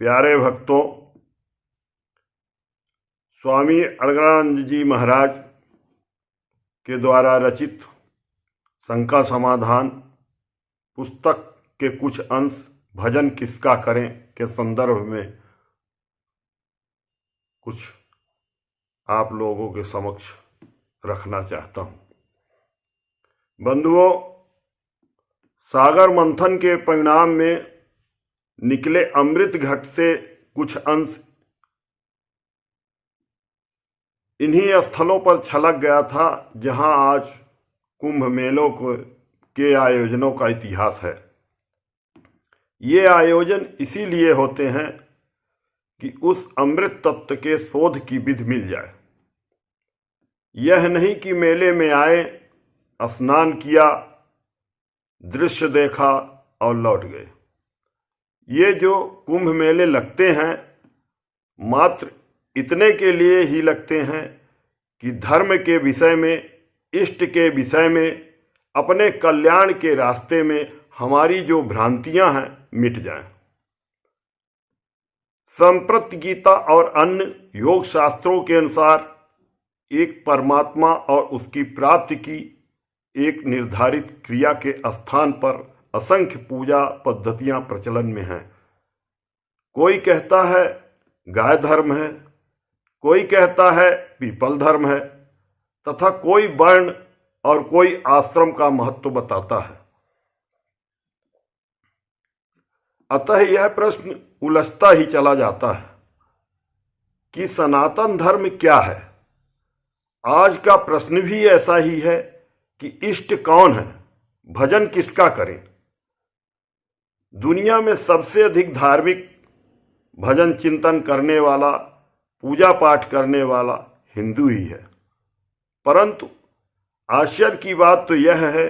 प्यारे भक्तों, स्वामी अड़गड़ानंद जी महाराज के द्वारा रचित शंका समाधान पुस्तक के कुछ अंश भजन किसका करें के संदर्भ में कुछ आप लोगों के समक्ष रखना चाहता हूं। बंधुओं, सागर मंथन के परिणाम में निकले अमृत घट से कुछ अंश इन्हीं स्थलों पर छलक गया था जहां आज कुंभ मेलों के आयोजनों का इतिहास है। ये आयोजन इसीलिए होते हैं कि उस अमृत तत्व के शोध की विधि मिल जाए। यह नहीं कि मेले में आए, स्नान किया, दृश्य देखा और लौट गए। ये जो कुंभ मेले लगते हैं मात्र इतने के लिए ही लगते हैं कि धर्म के विषय में, इष्ट के विषय में, अपने कल्याण के रास्ते में हमारी जो भ्रांतियां हैं मिट जाएं। संप्रति गीता और अन्य योग शास्त्रों के अनुसार एक परमात्मा और उसकी प्राप्ति की एक निर्धारित क्रिया के स्थान पर असंख्य पूजा पद्धतियां प्रचलन में हैं। कोई कहता है गाय धर्म है, कोई कहता है पीपल धर्म है, तथा कोई वर्ण और कोई आश्रम का महत्व बताता है। अतः यह प्रश्न उलझता ही चला जाता है कि सनातन धर्म क्या है। आज का प्रश्न भी ऐसा ही है कि इष्ट कौन है, भजन किसका करें। दुनिया में सबसे अधिक धार्मिक भजन चिंतन करने वाला, पूजा पाठ करने वाला हिंदू ही है। परंतु आश्चर्य की बात तो यह है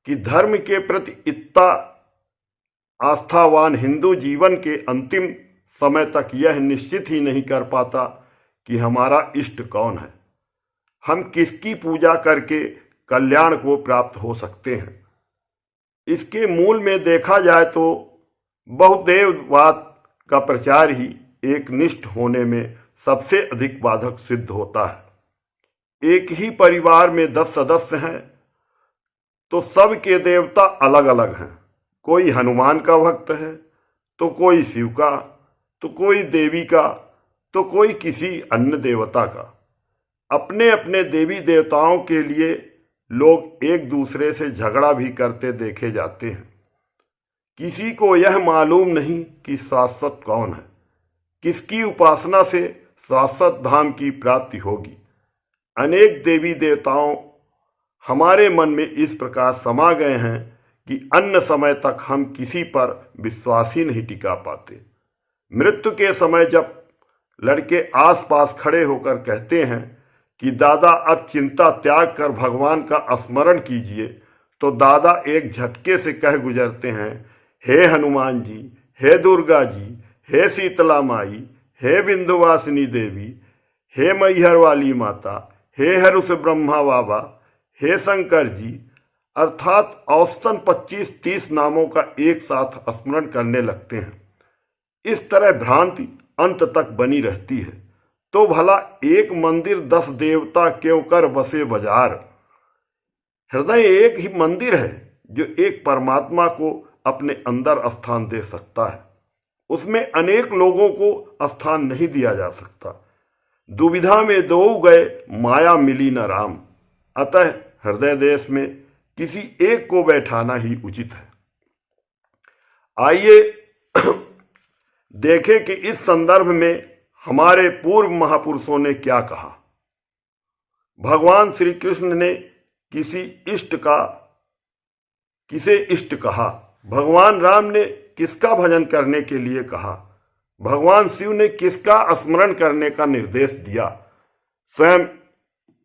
कि धर्म के प्रति इतना आस्थावान हिंदू जीवन के अंतिम समय तक यह निश्चित ही नहीं कर पाता कि हमारा इष्ट कौन है, हम किसकी पूजा करके कल्याण को प्राप्त हो सकते हैं। इसके मूल में देखा जाए तो बहुदेववाद का प्रचार ही एक निष्ठ होने में सबसे अधिक बाधक सिद्ध होता है। एक ही परिवार में 10 सदस्य हैं तो सबके देवता अलग अलग हैं। कोई हनुमान का भक्त है तो कोई शिव का, तो कोई देवी का, तो कोई किसी अन्य देवता का। अपने अपने देवी देवताओं के लिए लोग एक दूसरे से झगड़ा भी करते देखे जाते हैं। किसी को यह मालूम नहीं कि शाश्वत कौन है, किसकी उपासना से शाश्वत धाम की प्राप्ति होगी। अनेक देवी देवताओं हमारे मन में इस प्रकार समा गए हैं कि अन्य समय तक हम किसी पर विश्वास ही नहीं टिका पाते। मृत्यु के समय जब लड़के आसपास खड़े होकर कहते हैं कि दादा अब चिंता त्याग कर भगवान का स्मरण कीजिए, तो दादा एक झटके से कह गुजरते हैं, हे हनुमान जी, हे दुर्गा जी, हे शीतला माई, हे विंध्यवासिनी देवी, हे मैहर वाली माता, हे हरुष ब्रह्मा बाबा, हे शंकर जी। अर्थात औसतन 25-30 नामों का एक साथ स्मरण करने लगते हैं। इस तरह भ्रांति अंत तक बनी रहती है। तो भला एक मंदिर 10 देवता क्यों कर बसे बाजार। हृदय एक ही मंदिर है जो एक परमात्मा को अपने अंदर स्थान दे सकता है। उसमें अनेक लोगों को स्थान नहीं दिया जा सकता। दुविधा में दो गए, माया मिली न राम। अतः हृदय देश में किसी एक को बैठाना ही उचित है। आइए देखें कि इस संदर्भ में हमारे पूर्व महापुरुषों ने क्या कहा। भगवान श्री कृष्ण ने किसे इष्ट कहा, भगवान राम ने किसका भजन करने के लिए कहा, भगवान शिव ने किसका स्मरण करने का निर्देश दिया, स्वयं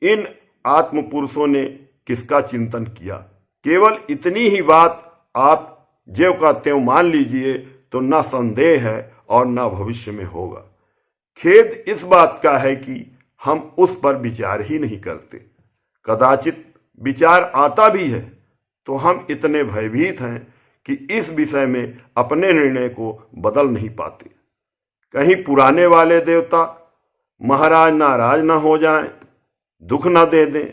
इन आत्म पुरुषों ने किसका चिंतन किया। केवल इतनी ही बात आप ज्यों का त्यों मान लीजिए तो न संदेह है और न भविष्य में होगा। खेद इस बात का है कि हम उस पर विचार ही नहीं करते। कदाचित विचार आता भी है तो हम इतने भयभीत हैं कि इस विषय में अपने निर्णय को बदल नहीं पाते। कहीं पुराने वाले देवता महाराज नाराज न हो जाएं, दुख न दे दें।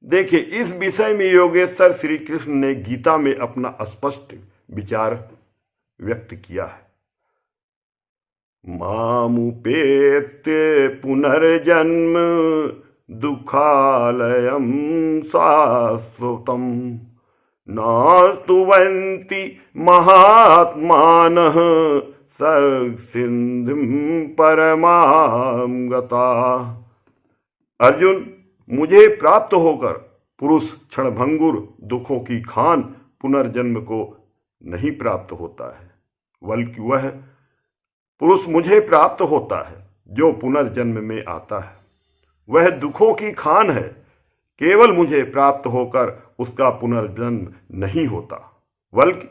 देखिए, इस विषय में योगेश्वर श्री कृष्ण ने गीता में अपना स्पष्ट विचार व्यक्त किया है। मामुपेत्य पुनर्जन्म दुखालयम शाश्वतम नास्तुवन्ति महात्मानः सिंधुम परमाम गता। अर्जुन, मुझे प्राप्त होकर पुरुष क्षणभंगुर दुखों की खान पुनर्जन्म को नहीं प्राप्त होता है, बल्कि वह पुरुष मुझे प्राप्त होता है जो पुनर्जन्म में आता है। वह दुखों की खान है, केवल मुझे प्राप्त होकर उसका पुनर्जन्म नहीं होता, बल्कि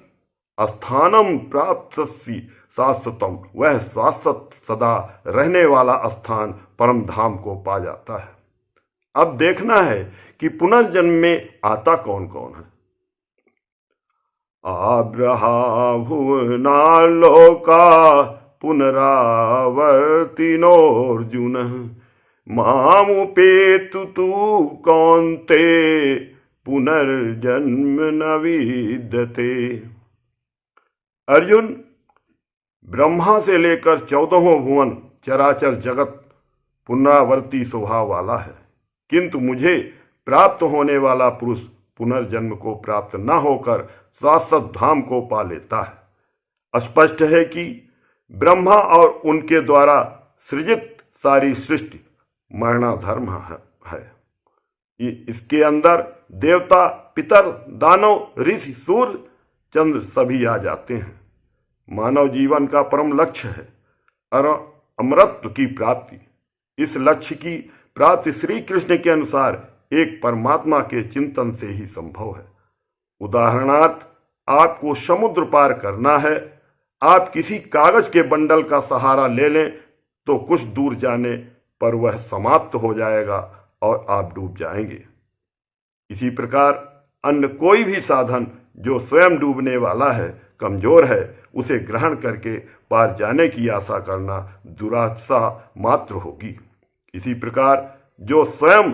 स्थानम प्राप्तस्सी शाश्वतम, वह शाश्वत सदा रहने वाला स्थान परम धाम को पा जाता है। अब देखना है कि पुनर्जन्म में आता कौन कौन है। आब्रहा भुवना लोका पुनरावर्तिनोऽर्जुन मामुपेतु तु कौन्ते पुनर्जन्म न विद्यते। अर्जुन, ब्रह्मा से लेकर 14 भुवन चराचर जगत पुनरावर्ती स्वभाव वाला है, किंतु मुझे प्राप्त होने वाला पुरुष पुनर्जन्म को प्राप्त न होकर शाश्वत धाम को पा लेता है। स्पष्ट है कि ब्रह्मा और उनके द्वारा सृजित सारी सृष्टि मरणाधर्म है। इसके अंदर देवता, पितर, दानव, ऋषि, सूर्य, चंद्र सभी आ जाते हैं। मानव जीवन का परम लक्ष्य है अमरत्व की प्राप्ति। इस लक्ष्य की प्राप्ति श्री कृष्ण के अनुसार एक परमात्मा के चिंतन से ही संभव है। उदाहरणार्थ, आपको समुद्र पार करना है, आप किसी कागज के बंडल का सहारा ले लें तो कुछ दूर जाने पर वह समाप्त हो जाएगा और आप डूब जाएंगे। इसी प्रकार अन्य कोई भी साधन जो स्वयं डूबने वाला है, कमजोर है, उसे ग्रहण करके पार जाने की आशा करना दुराशा मात्र होगी। इसी प्रकार जो स्वयं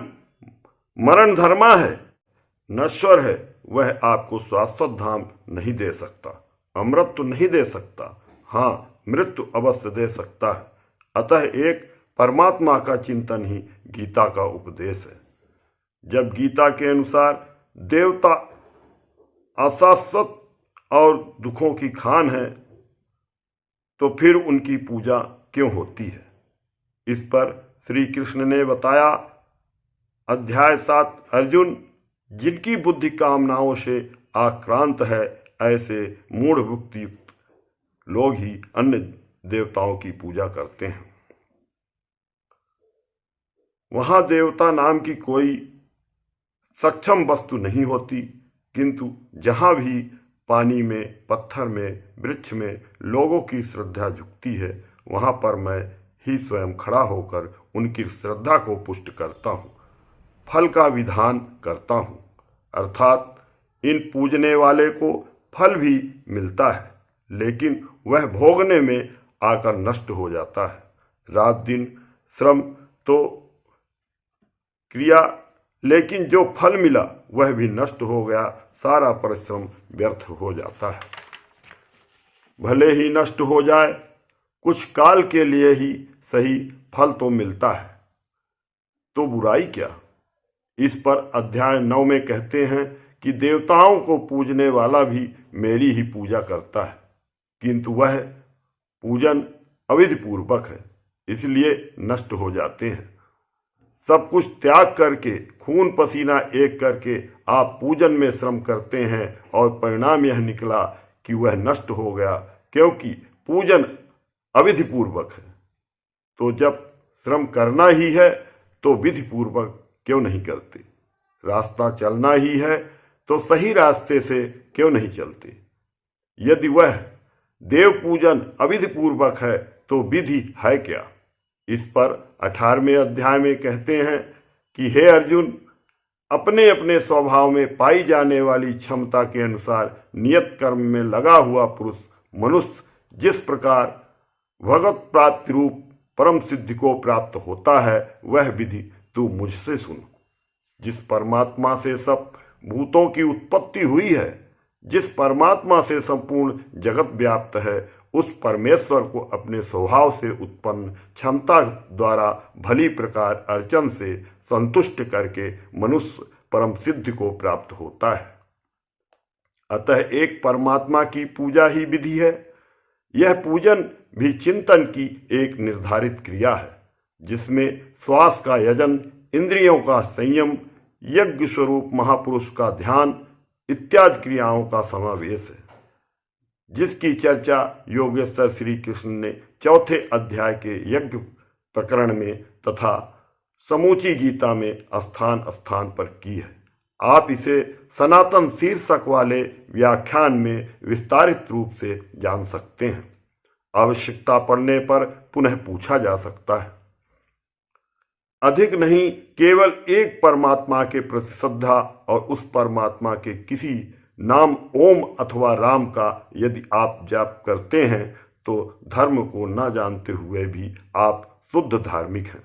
मरण धर्मा है, नश्वर है, वह आपको शाश्वत धाम नहीं दे सकता, अमृत तो नहीं दे सकता, हाँ मृत्यु अवश्य दे सकता है। अतः एक परमात्मा का चिंतन ही गीता का उपदेश है। जब गीता के अनुसार देवता अशाश्वत और दुखों की खान है, तो फिर उनकी पूजा क्यों होती है? इस पर श्री कृष्ण ने बताया, अध्याय 7, अर्जुन, जिनकी बुद्धि कामनाओं से आक्रांत है, ऐसे मूढ़ भक्ति युक्त लोग ही अन्य देवताओं की पूजा करते हैं। वहां देवता नाम की कोई सक्षम वस्तु नहीं होती, किंतु जहां भी पानी में, पत्थर में, वृक्ष में लोगों की श्रद्धा झुकती है, वहां पर मैं ही स्वयं खड़ा होकर उनकी श्रद्धा को पुष्ट करता हूँ, फल का विधान करता हूँ। अर्थात इन पूजने वाले को फल भी मिलता है, लेकिन वह भोगने में आकर नष्ट हो जाता है। रात दिन श्रम तो क्रिया, लेकिन जो फल मिला वह भी नष्ट हो गया, सारा परिश्रम व्यर्थ हो जाता है। भले ही नष्ट हो जाए, कुछ काल के लिए ही सही, फल तो मिलता है, तो बुराई क्या? इस पर अध्याय 9 में कहते हैं कि देवताओं को पूजने वाला भी मेरी ही पूजा करता है, किंतु वह पूजन अविधि पूर्वक है, इसलिए नष्ट हो जाते हैं। सब कुछ त्याग करके, खून पसीना एक करके आप पूजन में श्रम करते हैं और परिणाम यह निकला कि वह नष्ट हो गया, क्योंकि पूजन अविधि पूर्वक है। तो जब श्रम करना ही है तो विधि पूर्वक क्यों नहीं करते? रास्ता चलना ही है तो सही रास्ते से क्यों नहीं चलते? यदि वह देव पूजन अविधि पूर्वक है तो विधि है क्या? इस पर 18वें अध्याय में कहते हैं कि हे अर्जुन, अपने अपने स्वभाव में पाई जाने वाली क्षमता के अनुसार नियत कर्म में लगा हुआ पुरुष मनुष्य जिस प्रकार भगवत प्राप्ति रूप परम सिद्धि को प्राप्त होता है, वह विधि तू मुझसे सुन। जिस परमात्मा से सब भूतों की उत्पत्ति हुई है, जिस परमात्मा से संपूर्ण जगत व्याप्त है, उस परमेश्वर को अपने स्वभाव से उत्पन्न क्षमता द्वारा भली प्रकार अर्चन से संतुष्ट करके मनुष्य परम सिद्धि को प्राप्त होता है। अतः एक परमात्मा की पूजा ही विधि है। यह पूजन भी चिंतन की एक निर्धारित क्रिया है, जिसमें श्वास का यजन, इंद्रियों का संयम, यज्ञ स्वरूप महापुरुष का ध्यान इत्यादि क्रियाओं का समावेश है, जिसकी चर्चा योगेश्वर श्री कृष्ण ने चौथे अध्याय के यज्ञ प्रकरण में तथा समूची गीता में स्थान स्थान पर की है। आप इसे सनातन शीर्षक वाले व्याख्यान में विस्तारित रूप से जान सकते हैं। आवश्यकता पड़ने पर पुनः पूछा जा सकता है। अधिक नहीं, केवल एक परमात्मा के प्रति श्रद्धा और उस परमात्मा के किसी नाम ओम अथवा राम का यदि आप जाप करते हैं तो धर्म को न जानते हुए भी आप शुद्ध धार्मिक हैं।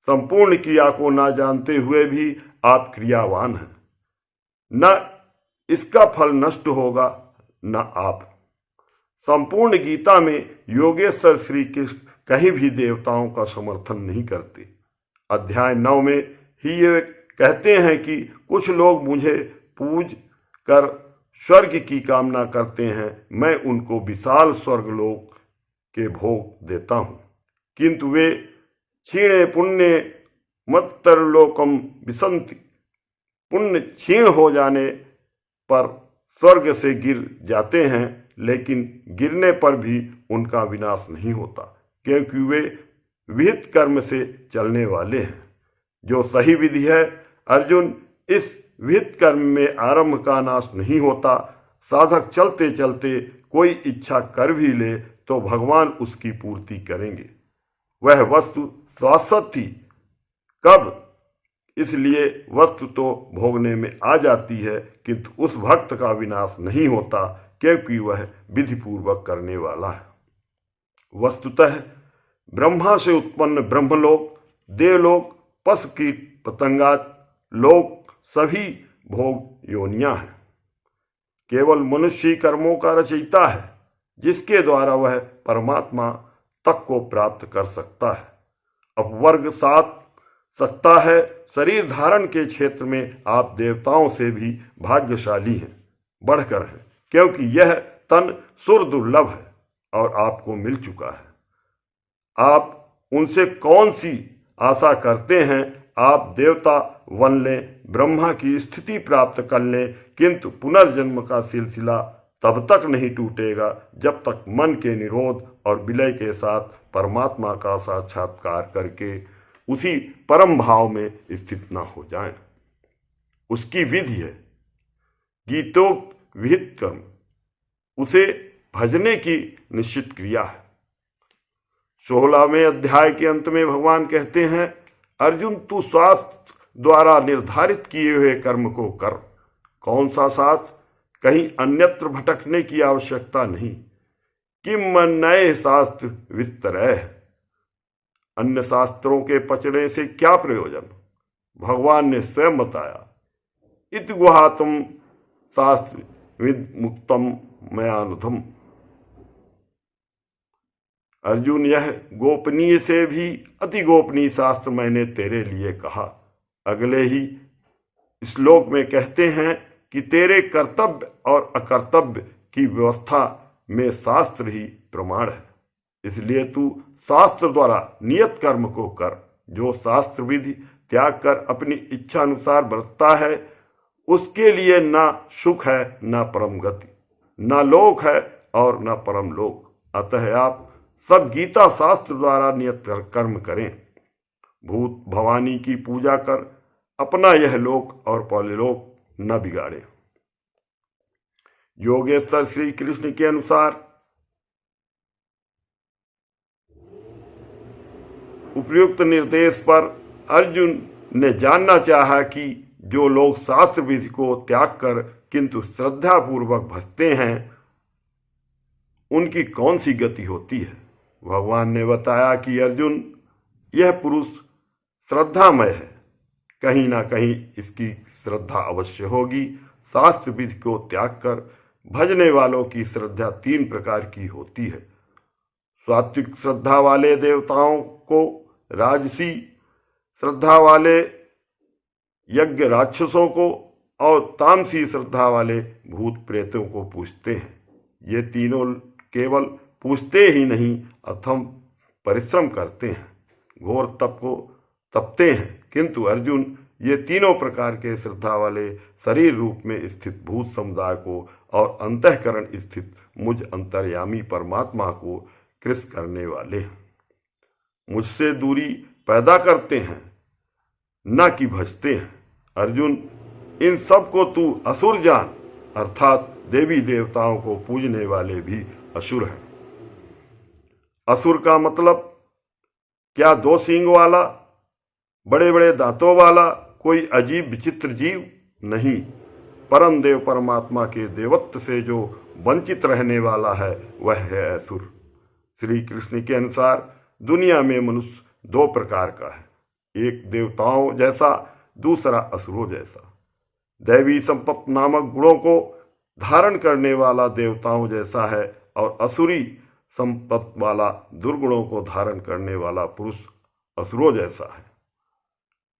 संपूर्ण क्रिया को न जानते हुए भी आप क्रियावान हैं। न इसका फल नष्ट होगा, न आप। संपूर्ण गीता में योगेश्वर श्री कृष्ण कहीं भी देवताओं का समर्थन नहीं करते। अध्याय 9 में ही ये कहते हैं कि कुछ लोग मुझे पूज कर स्वर्ग की कामना करते हैं, मैं उनको विशाल स्वर्गलोक के भोग देता हूँ, किंतु वे क्षीणे पुण्य मत्तरलोकम विसंति, पुण्य क्षीण हो जाने पर स्वर्ग से गिर जाते हैं, लेकिन गिरने पर भी उनका विनाश नहीं होता, क्योंकि वे विहित कर्म से चलने वाले हैं। जो सही विधि है अर्जुन, इस विहित कर्म में आरंभ का नाश नहीं होता। साधक चलते चलते कोई इच्छा कर भी ले तो भगवान उसकी पूर्ति करेंगे। वह वस्तु शाश्वत थी कब, इसलिए वस्तु तो भोगने में आ जाती है, किंतु उस भक्त का विनाश नहीं होता, क्योंकि वह विधि पूर्वक करने वाला है। वस्तुतः ब्रह्मा से उत्पन्न ब्रह्मलोक, देवलोक, पशु कीट पतंगाद लोक सभी भोग योनियां हैं। केवल मनुष्य कर्मों का रचयिता है, जिसके द्वारा वह परमात्मा तक को प्राप्त कर सकता है। अपवर्ग साध सकता है। शरीर धारण के क्षेत्र में आप देवताओं से भी भाग्यशाली हैं, बढ़कर हैं, क्योंकि यह तन सुर दुर्लभ है और आपको मिल चुका है। आप उनसे कौन सी आशा करते हैं? आप देवता बन लें, ब्रह्मा की स्थिति प्राप्त कर लें, किंतु पुनर्जन्म का सिलसिला तब तक नहीं टूटेगा जब तक मन के निरोध और विलय के साथ परमात्मा का साक्षात्कार करके उसी परम भाव में स्थित न हो जाएं। उसकी विधि है गीतोक्त विहित कर्म, उसे भजने की निश्चित क्रिया है। 16वें अध्याय के अंत में भगवान कहते हैं, अर्जुन तू शास्त्र द्वारा निर्धारित किए हुए कर्म को कर। कौन सा शास्त्र? कहीं अन्यत्र भटकने की आवश्यकता नहीं। किम नए शास्त्र विस्तरह, अन्य शास्त्रों के पचड़े से क्या प्रयोजन? भगवान ने स्वयं बताया, इत गुहातम शास्त्र विद मुक्तम मयानुधम। अर्जुन, यह गोपनीय से भी अति गोपनीय शास्त्र मैंने तेरे लिए कहा। अगले ही श्लोक में कहते हैं कि तेरे कर्तव्य और अकर्तव्य की व्यवस्था में शास्त्र ही प्रमाण है, इसलिए तू शास्त्र द्वारा नियत कर्म को कर। जो शास्त्र विधि त्याग कर अपनी इच्छा अनुसार बरतता है, उसके लिए ना सुख है, ना परम गति, ना लोक है और ना परम लोक। अतः आप सब गीता शास्त्र द्वारा नियत कर्म करें। भूत भवानी की पूजा कर अपना यह लोक और परलोक न बिगाड़े। योगेश्वर श्री कृष्ण के अनुसार उपयुक्त निर्देश पर अर्जुन ने जानना चाहा कि जो लोग शास्त्र विधि को त्याग कर किंतु श्रद्धा पूर्वक भजते हैं, उनकी कौन सी गति होती है। भगवान ने बताया कि अर्जुन, यह पुरुष श्रद्धामय है, कहीं ना कहीं इसकी श्रद्धा अवश्य होगी। शास्त्र विधि को त्याग कर भजने वालों की श्रद्धा 3 प्रकार की होती है। सात्विक श्रद्धा वाले देवताओं को, राजसी श्रद्धा वाले यज्ञ राक्षसों को और तामसी श्रद्धा वाले भूत प्रेतों को पूजते हैं। ये तीनों केवल पूजते ही नहीं, अथम परिश्रम करते हैं, घोर तप को तपते हैं। किंतु अर्जुन, ये तीनों प्रकार के श्रद्धा वाले शरीर रूप में स्थित भूत समुदाय को और अंतःकरण स्थित मुझ अंतर्यामी परमात्मा को कृश करने वाले हैं, मुझसे दूरी पैदा करते हैं, न कि भजते हैं। अर्जुन, इन सब को तू असुर जान, अर्थात देवी देवताओं को पूजने वाले भी असुर हैं। असुर का मतलब क्या 2 सींग वाला, बड़े बड़े दांतों वाला कोई अजीब विचित्र जीव नहीं। परम देव परमात्मा के देवत्व से जो वंचित रहने वाला है वह है असुर। श्री कृष्ण के अनुसार दुनिया में मनुष्य 2 प्रकार का है, एक देवताओं जैसा, दूसरा असुरों जैसा। दैवी संपत्ति नामक गुणों को धारण करने वाला देवताओं जैसा है और असुरी संपत्ति वाला दुर्गुणों को धारण करने वाला पुरुष असुरों जैसा है।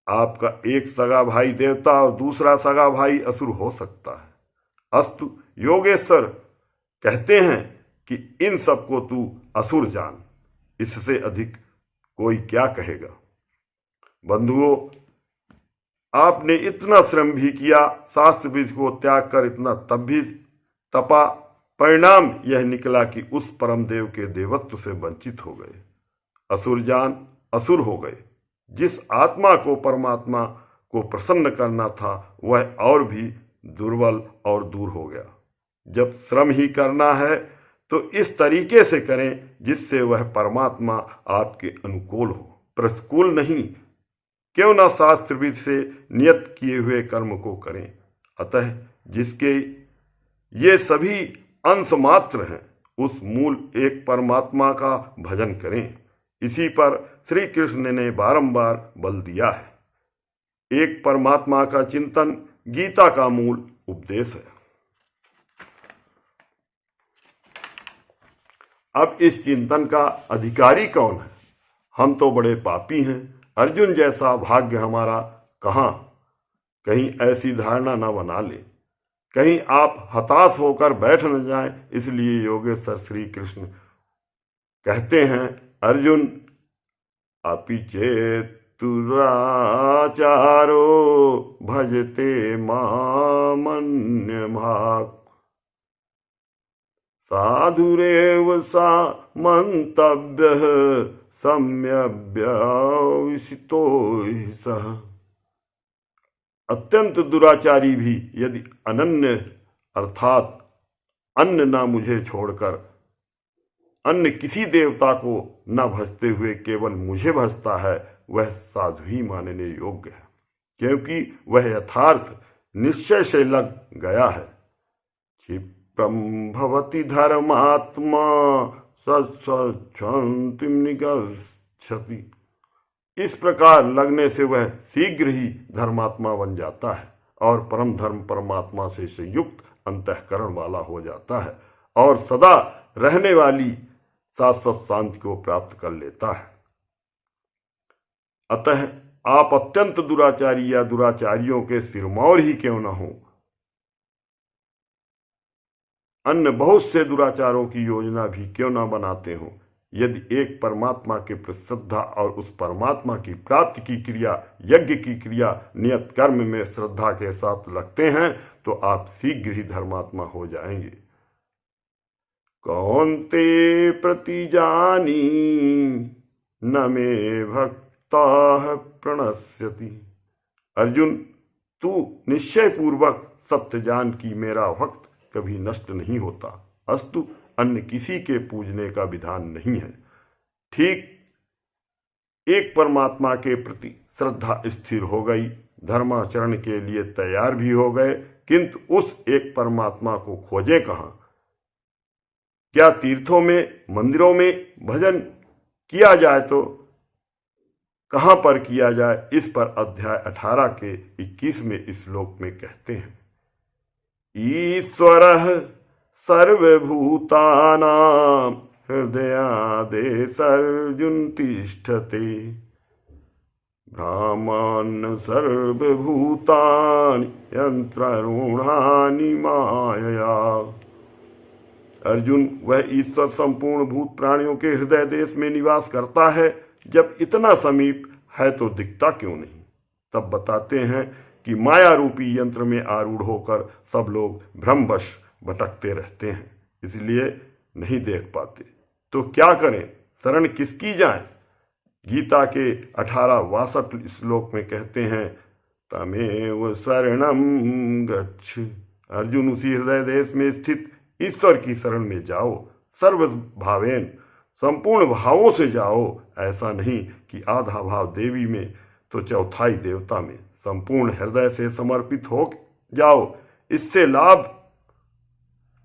आपका एक सगा भाई देवता और दूसरा सगा भाई असुर हो सकता है। अस्तु योगेश्वर कहते हैं कि इन सबको तू असुर जान, इससे अधिक कोई क्या कहेगा। बंधुओं, आपने इतना श्रम भी किया, शास्त्र विधि को त्याग कर इतना तप भी तपा, परिणाम यह निकला कि उस परम देव के देवत्व से वंचित हो गए। असुर जान, असुर हो गए। जिस आत्मा को परमात्मा को प्रसन्न करना था वह और भी दुर्बल और दूर हो गया। जब श्रम ही करना है तो इस तरीके से करें जिससे वह परमात्मा आपके अनुकूल हो, प्रतिकूल नहीं। क्यों ना शास्त्र विधि से नियत किए हुए कर्म को करें। अतः जिसके ये सभी अंश मात्र हैं, उस मूल एक परमात्मा का भजन करें। इसी पर श्री कृष्ण ने बारंबार बल दिया है। एक परमात्मा का चिंतन गीता का मूल उपदेश है। अब इस चिंतन का अधिकारी कौन है? हम तो बड़े पापी हैं, अर्जुन जैसा भाग्य हमारा कहाँ। कहीं ऐसी धारणा न बना ले, कहीं आप हताश होकर बैठ न जाएं। इसलिए योगेश्वर श्री कृष्ण कहते हैं, अर्जुन अपि चेत्तुराचारो भजते मामन्य भाग साधुरेव सा मंतव्य सम्यव्यविसितो सह। अत्यंत दुराचारी भी यदि अनन्य अर्थात अन्य ना मुझे छोड़कर अन्य किसी देवता को न भजते हुए केवल मुझे भजता है, वह साधु ही मानने योग्य है, क्योंकि वह यथार्थ निश्चय से लग गया है। क्षिप्रम भवति धर्मात्मा सत्संतिम निगच्छति। इस प्रकार लगने से वह शीघ्र ही धर्मात्मा बन जाता है और परम धर्म परमात्मा से संयुक्त अंतःकरण वाला हो जाता है और सदा रहने वाली शाश्वत शांति को प्राप्त कर लेता है। अतः आप अत्यंत दुराचारी या दुराचारियों के सिरमौर ही क्यों न हो, अन्य बहुत से दुराचारों की योजना भी क्यों न बनाते हो, यदि एक परमात्मा के प्रति श्रद्धा और उस परमात्मा की प्राप्ति की क्रिया, यज्ञ की क्रिया, नियत कर्म में श्रद्धा के साथ लगते हैं तो आप शीघ्र ही धर्मात्मा हो जाएंगे। कौन्ते प्रतिजानी न मे भक्ता प्रणश्यति। अर्जुन, तू निश्चय पूर्वक सत्य जान कि मेरा भक्त कभी नष्ट नहीं होता, अस्तु अन्य किसी के पूजने का विधान नहीं है। ठीक एक परमात्मा के प्रति श्रद्धा स्थिर हो गई, धर्माचरण के लिए तैयार भी हो गए, किंतु उस एक परमात्मा को खोजे कहाँ? क्या तीर्थों में, मंदिरों में भजन किया जाए तो कहां पर किया जाए, इस पर अध्याय 18 के 21वें श्लोक में कहते हैं, ईश्वरः सर्वभूतानां हृदयादेशर्जुन तिष्ठते ब्रह्माण्डं सर्वभूतानि यन्त्रारूढानि मायया। अर्जुन, वह ईश्वर संपूर्ण भूत प्राणियों के हृदय देश में निवास करता है, जब इतना समीप है तो दिखता क्यों नहीं। तब बताते हैं कि माया रूपी यंत्र में आरूढ़ होकर सब लोग भ्रमवश भटकते रहते हैं, इसलिए नहीं देख पाते। तो क्या करें, शरण किसकी जाए। गीता के 18-62 श्लोक में कहते हैं, तमेव शरणं गच्छ। अर्जुन, उसी हृदय देश में स्थित ईश्वर की शरण में जाओ, सर्व भावेन, संपूर्ण भावों से जाओ। ऐसा नहीं कि आधा भाव देवी में तो चौथाई देवता में, संपूर्ण हृदय से समर्पित हो जाओ, इससे लाभ।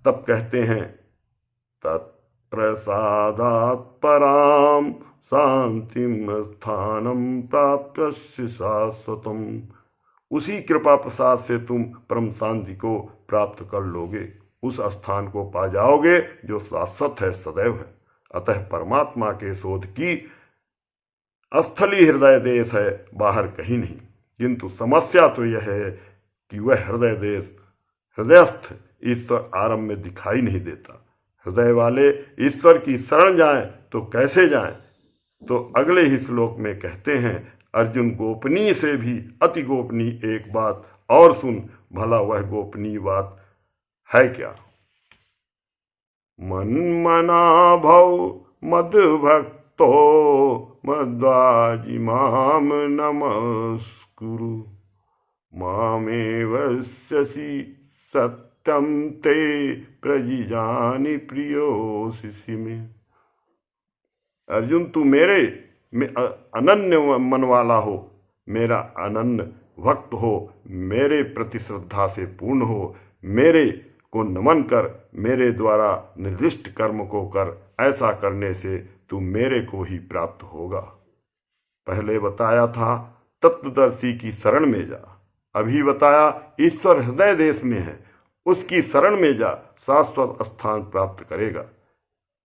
तब कहते हैं, तत्प्रसादात् पराम शांतिम स्थानम प्राप्य शाश्वतम। उसी कृपा प्रसाद से तुम परम शांति को प्राप्त कर लोगे, उस स्थान को पा जाओगे जो शाश्वत है, सदैव है। अतः परमात्मा के शोध की स्थली हृदय देश है, बाहर कहीं नहीं। किंतु समस्या तो यह है कि वह हृदय देश, हृदयस्थ ईश्वर आरंभ में दिखाई नहीं देता। हृदय वाले ईश्वर की शरण जाएं तो कैसे जाएं। तो अगले ही श्लोक में कहते हैं, अर्जुन, गोपनीय से भी अति गोपनीय एक बात और सुन, भला वह गोपनीय बात है क्या। मन्मना भव मद्भक्तो मद्वाजी माम नमस्कुरु मामेवस्यसि सत्यम ते प्रजिजानि प्रियोऽसि मे। अर्जुन, तू मेरे में अनन्य मन वाला हो, मेरा अनन्य भक्त हो, मेरे प्रति श्रद्धा से पूर्ण हो, मेरे को नमन कर, मेरे द्वारा निर्दिष्ट कर्म को कर। ऐसा करने से तू मेरे को ही प्राप्त होगा। पहले बताया था तत्वदर्शी की शरण में जा, अभी बताया ईश्वर हृदय देश में है, उसकी शरण में जा, शाश्वत स्थान प्राप्त करेगा।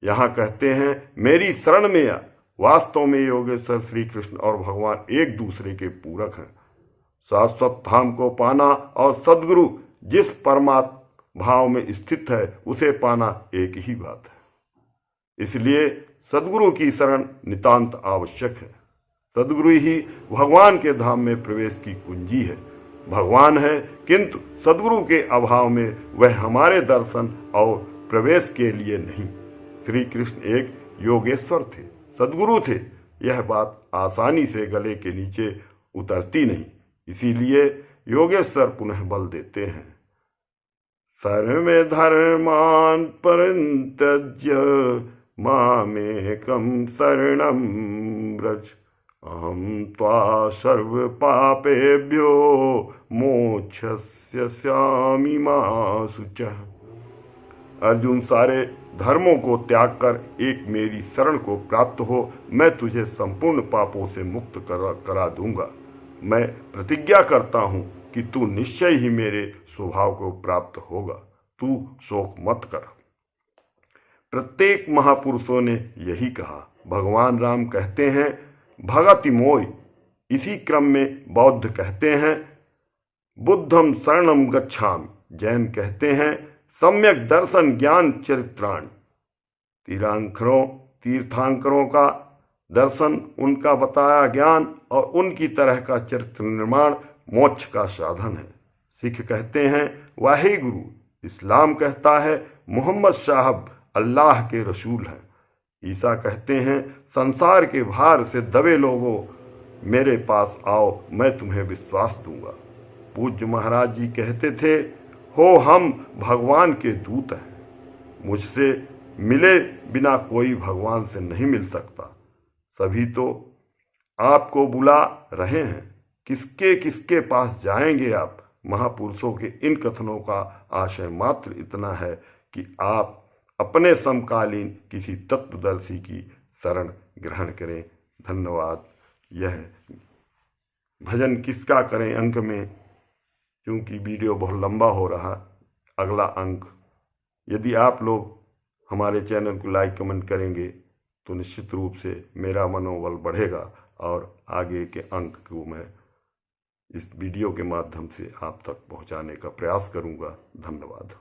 यहाँ कहते हैं, मेरी शरण में आ। वास्तव में योगेश्वर श्री कृष्ण और भगवान एक दूसरे के पूरक हैं। शाश्वत धाम को पाना और सद्गुरु जिस परमात्मा भाव में स्थित है उसे पाना एक ही बात है। इसलिए सद्गुरु की शरण नितांत आवश्यक है। सद्गुरु ही भगवान के धाम में प्रवेश की कुंजी है। भगवान है, किंतु सद्गुरु के अभाव में वह हमारे दर्शन और प्रवेश के लिए नहीं। श्री कृष्ण एक योगेश्वर थे, सद्गुरु थे। यह बात आसानी से गले के नीचे उतरती नहीं, इसीलिए योगेश्वर पुनः बल देते हैं। सर्वे धर्मान् परित्यज्य मामेकं शरणं व्रज अहं त्वा सर्व पापेभ्यो मोक्षयिष्यामि मा शुचः। अर्जुन, सारे धर्मों को त्याग कर एक मेरी शरण को प्राप्त हो, मैं तुझे संपूर्ण पापों से मुक्त करा दूंगा। मैं प्रतिज्ञा करता हूं कि तू निश्चय ही मेरे स्वभाव को प्राप्त होगा। तू शोक मत कर। प्रत्येक महापुरुषों ने यही कहा। भगवान राम कहते हैं, भगति मोय। इसी क्रम में बौद्ध कहते हैं, बुद्धम शरणम गच्छामि। जैन कहते हैं, सम्यक दर्शन ज्ञान चरित्राण। तीर्थांकरों का दर्शन, उनका बताया ज्ञान और उनकी तरह का चरित्र निर्माण मोक्ष का साधन है। सिख कहते हैं वाहे गुरु। इस्लाम कहता है मोहम्मद साहब अल्लाह के रसूल हैं। ईसा कहते हैं संसार के भार से दबे लोगों मेरे पास आओ, मैं तुम्हें विश्वास दूंगा। पूज्य महाराज जी कहते थे, हो हम भगवान के दूत हैं, मुझसे मिले बिना कोई भगवान से नहीं मिल सकता। सभी तो आपको बुला रहे हैं, किसके किसके पास जाएंगे आप। महापुरुषों के इन कथनों का आशय मात्र इतना है कि आप अपने समकालीन किसी तत्वदर्शी की शरण ग्रहण करें। धन्यवाद। यह भजन किसका करें अंक में, क्योंकि वीडियो बहुत लंबा हो रहा। अगला अंक, यदि आप लोग हमारे चैनल को लाइक कमेंट करेंगे तो निश्चित रूप से मेरा मनोबल बढ़ेगा और आगे के अंक को मैं इस वीडियो के माध्यम से आप तक पहुंचाने का प्रयास करूंगा। धन्यवाद।